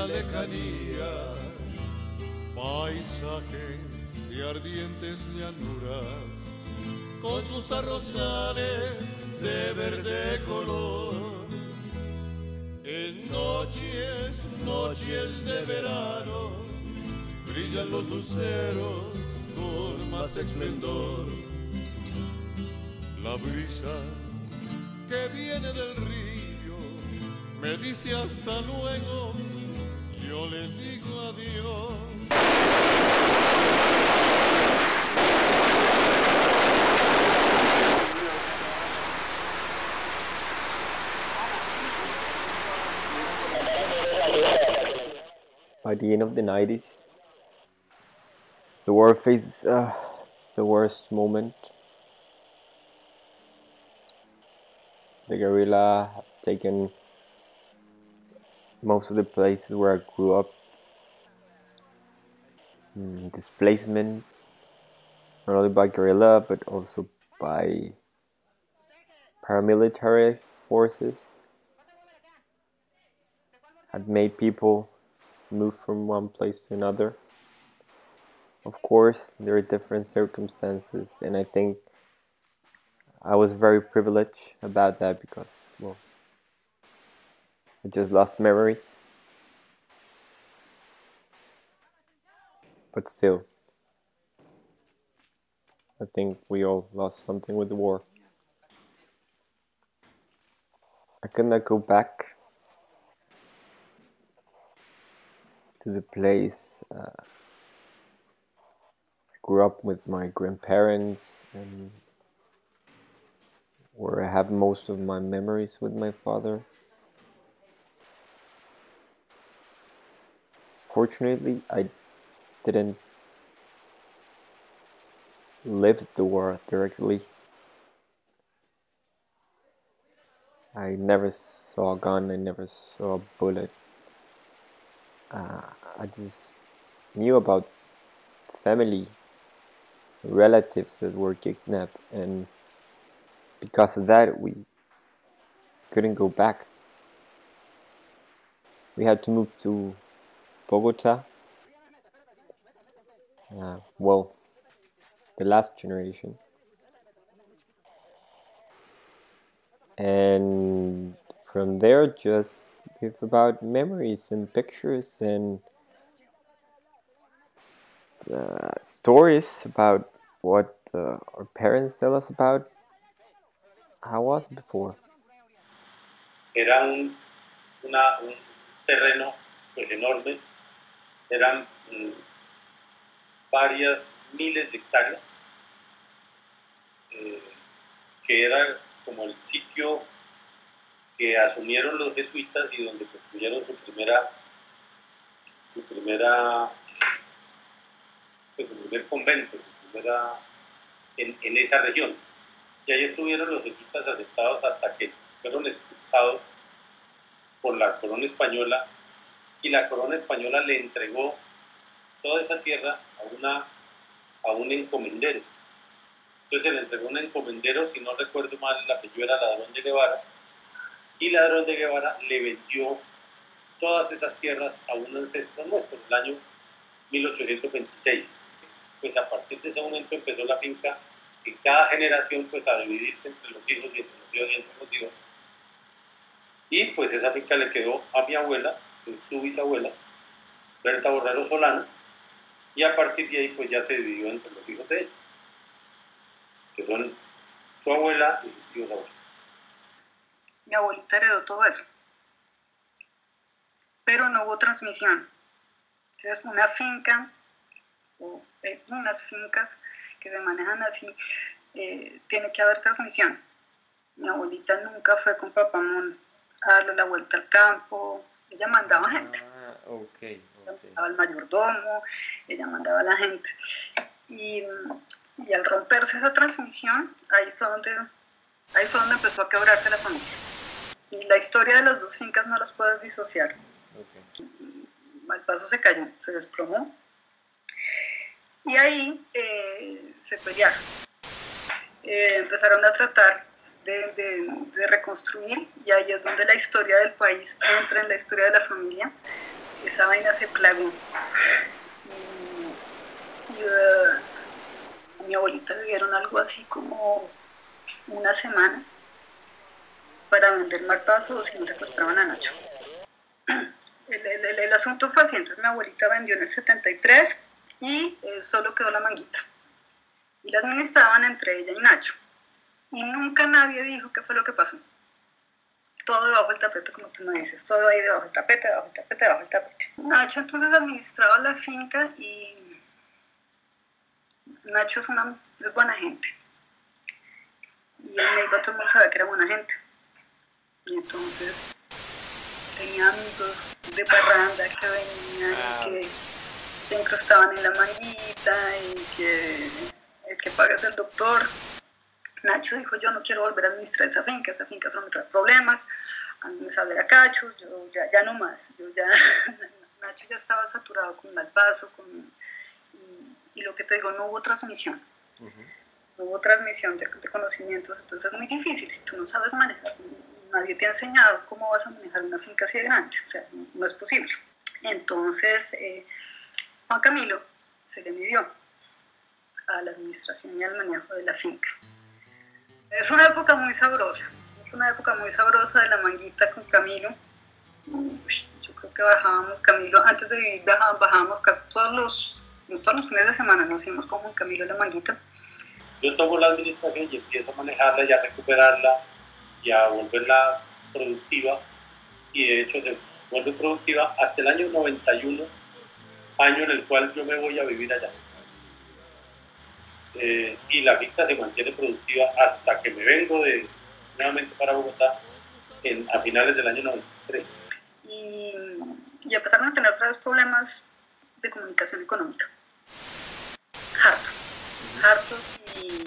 la lejanía, paisaje de ardientes llanuras, con sus arrozales de verde color. En noches, noches de verano, brillan los luceros con más esplendor. La brisa que viene del río me dice hasta luego, yo le digo adiós. By the end of the 90s, the war faces the worst moment. The guerrilla have taken most of the places where I grew up. Displacement, not only by guerrilla but also by paramilitary forces, had made people move from one place to another. Of course, there are different circumstances, and I think I was very privileged about that because, well, I just lost memories. But still, I think we all lost something with the war. I could not go back to the place I grew up with my grandparents and where I have most of my memories with my father. Fortunately, I didn't live the war directly. I never saw a gun, I never saw a bullet. I just knew about family, relatives that were kidnapped, and because of that we couldn't go back. We had to move to Bogota. Well, the last generation. And from there just live about memories and pictures and stories about what our parents tell us about how it was before. Era un terreno pues enorme, eran varias miles de hectáreas, que era como el sitio que asumieron los jesuitas y donde construyeron su primer convento, en esa región. Y ahí estuvieron los jesuitas asentados hasta que fueron expulsados por la corona española, y la corona española le entregó toda esa tierra a un encomendero. Entonces se le entregó un encomendero, si no recuerdo mal, el apellido era Ladrón de Guevara, y Ladrón de Guevara le vendió todas esas tierras a un ancestro nuestro en el año 1826. Pues a partir de ese momento empezó la finca en cada generación pues a dividirse entre los hijos y entre los hijos y entre los hijos. Y pues esa finca le quedó a mi abuela, que es su bisabuela, Berta Borrero Solano, y a partir de ahí pues ya se dividió entre los hijos de ella, que son su abuela y sus tíos abuelos. Mi abuelita heredó todo eso, pero no hubo transmisión. Entonces una finca, o unas fincas que se manejan así, tiene que haber transmisión. Mi abuelita nunca fue con papá a darle la vuelta al campo, ella mandaba gente. Okay. Ella mandaba al mayordomo, ella mandaba a la gente. Y al romperse esa transmisión, ahí fue donde empezó a quebrarse la familia. Y la historia de las dos fincas no las puedes disociar. Okay. Malpaso se cayó, se desplomó. Y ahí se pelearon. Empezaron a tratar de reconstruir, y ahí es donde la historia del país entra en la historia de la familia. esa vaina se plagó. A mi abuelita le dieron algo así como una semana para vender mal paso o si no secuestraban a Nacho. El asunto fue así, entonces mi abuelita vendió en el 73 y solo quedó la manguita. Y la administraban entre ella y Nacho. Y nunca nadie dijo qué fue lo que pasó. Todo debajo del tapete, como tú me dices, todo ahí debajo del tapete, debajo del tapete, debajo del tapete. Nacho entonces administraba la finca y Nacho es buena gente. Y él me iba, todo el mundo sabía que era buena gente. Y entonces tenía amigos de parranda que venían y que se incrustaban en la manguita y que el que paga es el doctor. Nacho dijo, yo no quiero volver a administrar esa finca solo me trae problemas, a mí me sale a cachos, yo ya no más, Nacho ya estaba saturado con mal paso, y lo que te digo, no hubo transmisión, no hubo transmisión de conocimientos, entonces es muy difícil, si tú no sabes manejar, nadie te ha enseñado cómo vas a manejar una finca así de grande, o sea, no es posible. Entonces, Juan Camilo se le midió a la administración y al manejo de la finca. Es una época muy sabrosa de la manguita con Camilo. Yo creo que bajábamos Camilo, antes de vivir bajábamos casi todos los fines de semana, nos íbamos con Juan Camilo la manguita. Yo tomo la administración y empiezo a manejarla y a recuperarla y a volverla productiva, y de hecho se vuelve productiva hasta el año 91, año en el cual yo me voy a vivir allá. Y la finca se mantiene productiva hasta que me vengo nuevamente para Bogotá a finales del año 93. Y empezaron a tener otra vez problemas de comunicación económica. Hartos, y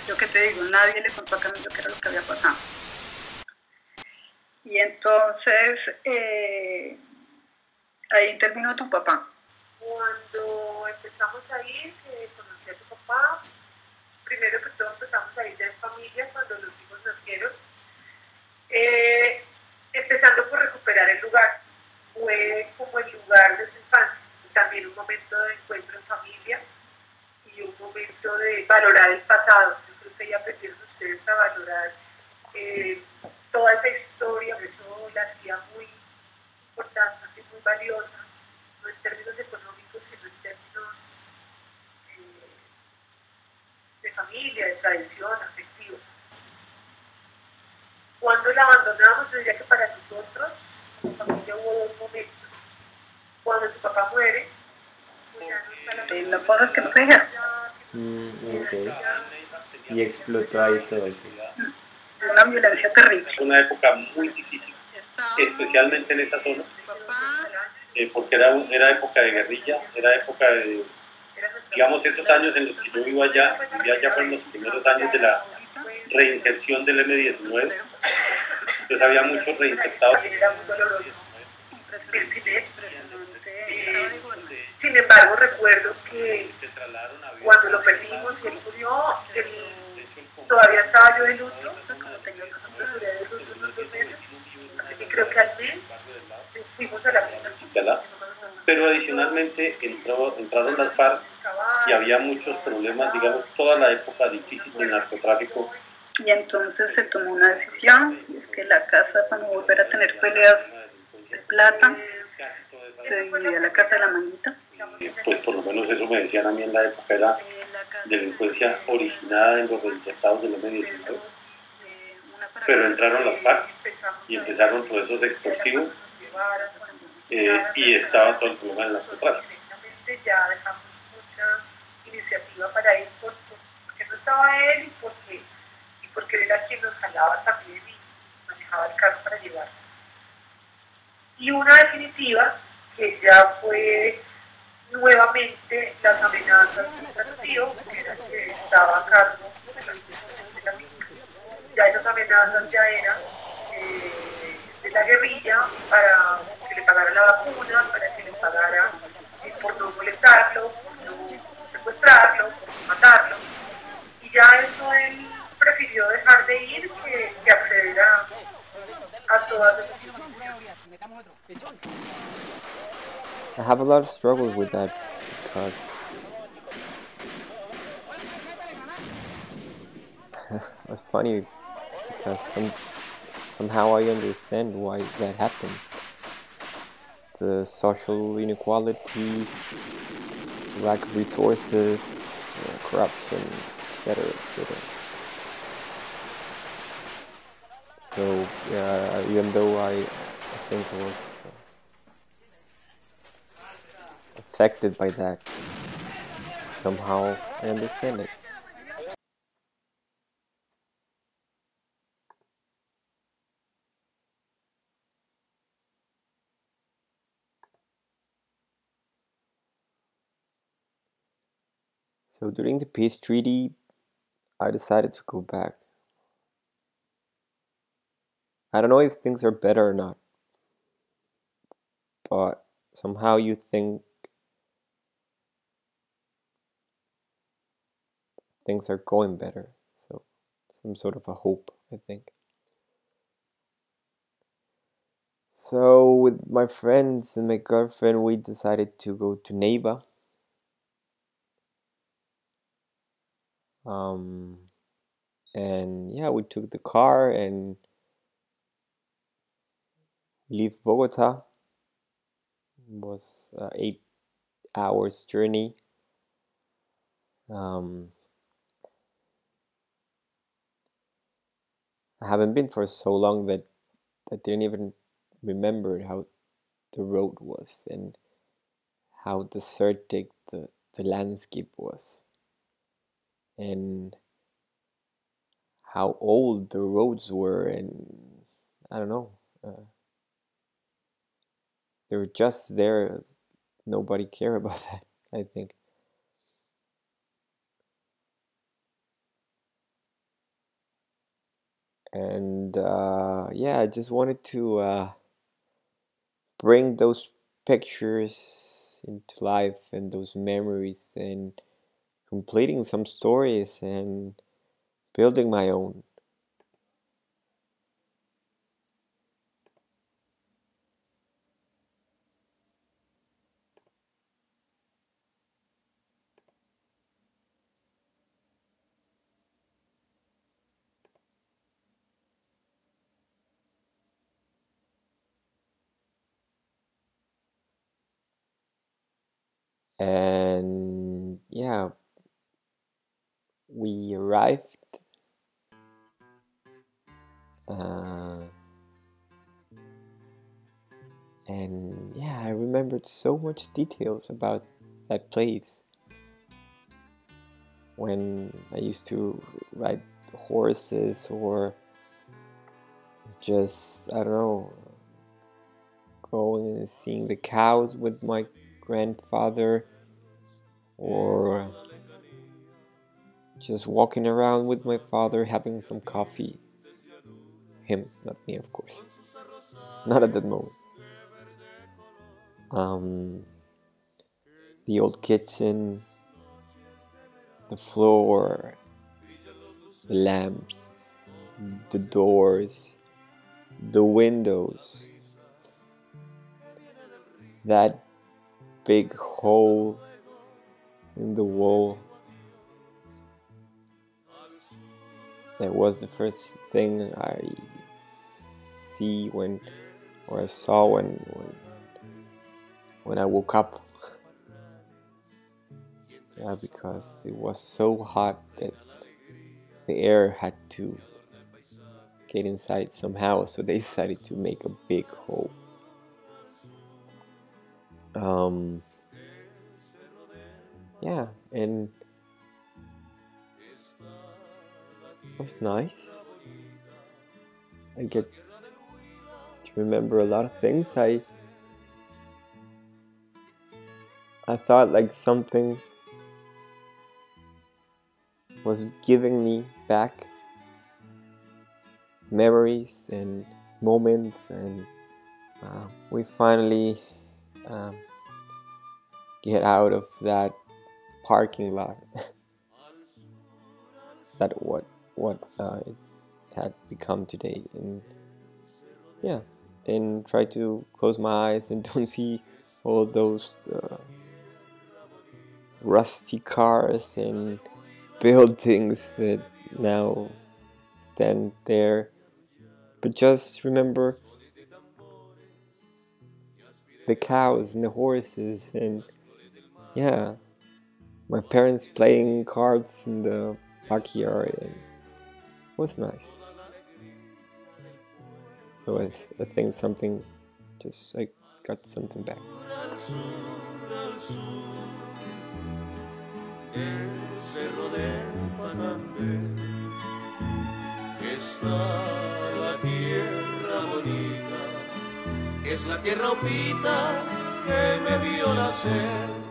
lo que te digo, nadie le contó a Camilo qué era lo que había pasado. Y entonces ahí intervino tu papá. Cuando empezamos a ir, conocí a tu papá. Primero que todo empezamos a ir ya en familia cuando los hijos nacieron. Empezando por recuperar el lugar. Fue como el lugar de su infancia. También un momento de encuentro en familia y un momento de valorar el pasado. Yo creo que ya aprendieron ustedes a valorar toda esa historia. Eso la hacía muy importante, muy valiosa. No en términos económicos, sino en términos de familia, de tradición, afectivos. Cuando la abandonamos, yo diría que para nosotros, como familia, hubo dos momentos. Cuando tu papá muere, pues ya no está la persona. La cosa es que no se deja. Okay. Y explotó ahí todo. Es una violencia terrible. Una época muy difícil, especialmente en esa zona. Porque era época de guerrilla, era época de, digamos, esos años en los que yo vivía allá fueron los primeros años de la reinserción del M-19, entonces había muchos reinsertados. Era muy doloroso. Sin embargo, recuerdo que cuando lo perdimos y él murió, todavía estaba yo de luto, pues como tenía que duré de luto unos 2 meses, así que creo que al mes fuimos a la finca. Pero adicionalmente entraron las FARC y había muchos problemas, digamos, toda la época difícil del narcotráfico. Y entonces se tomó una decisión, y es que la casa, para no volver a tener peleas de plata, se dividía la casa de la manguita. Pues por lo menos eso me decían a mí en la época, era delincuencia originada en los reinsertados del M-19. Pero entraron las FARC y empezaron procesos explosivos y estaba todo el problema del narcotráfico. Ya dejamos mucha iniciativa para ir porque no estaba él y porque él era quien nos jalaba también y manejaba el carro para llevar. Y una definitiva que ya fue nuevamente las amenazas contra tu tío, que era el que estaba a cargo de la administración de la finca. Ya esas amenazas ya eran de la guerrilla para que le pagara la vacuna, para que les pagara por no molestarlo, por no secuestrarlo, por no matarlo. Y ya eso él prefirió dejar de ir que acceder a todas esas imposiciones. I have a lot of struggles with that because it's funny because somehow I understand why that happened. The social inequality, lack of resources, corruption, etc., etc. So yeah, even though I think I was affected by that, somehow I understand it. So during the peace treaty, I decided to go back. I don't know if things are better or not, but somehow you think things are going better. So some sort of a hope, I think. So with my friends and my girlfriend, we decided to go to Neiva. And yeah, we took the car and leave Bogota. It was 8 hours journey. I haven't been for so long that I didn't even remember how the road was and how desertic the landscape was and how old the roads were, and I don't know, they were just there. Nobody cared about that, I think. And yeah, I just wanted to bring those pictures into life and those memories and completing some stories and building my own. And yeah, we arrived. And yeah, I remembered so much details about that place. When I used to ride horses or just, I don't know, going and seeing the cows with my grandfather, or just walking around with my father having some coffee. Him, not me, of course. Not at that moment. The old kitchen, the floor, the lamps, the doors, the windows, that big hole in the wall. That was the first thing I saw when I woke up. Yeah, because it was so hot that the air had to get inside somehow, so they decided to make a big hole. Yeah, and it was nice. I get to remember a lot of things. I thought like something was giving me back memories and moments, and we finally get out of that parking lot. That what it had become today. And yeah, and try to close my eyes and don't see all those rusty cars and buildings that now stand there, but just remember the cows and the horses, and yeah, my parents playing cards in the backyard, and it was nice. So I think something, just I got something back. El cerro del Panambe, está la tierra bonita, es la tierra opita que me vio nacer.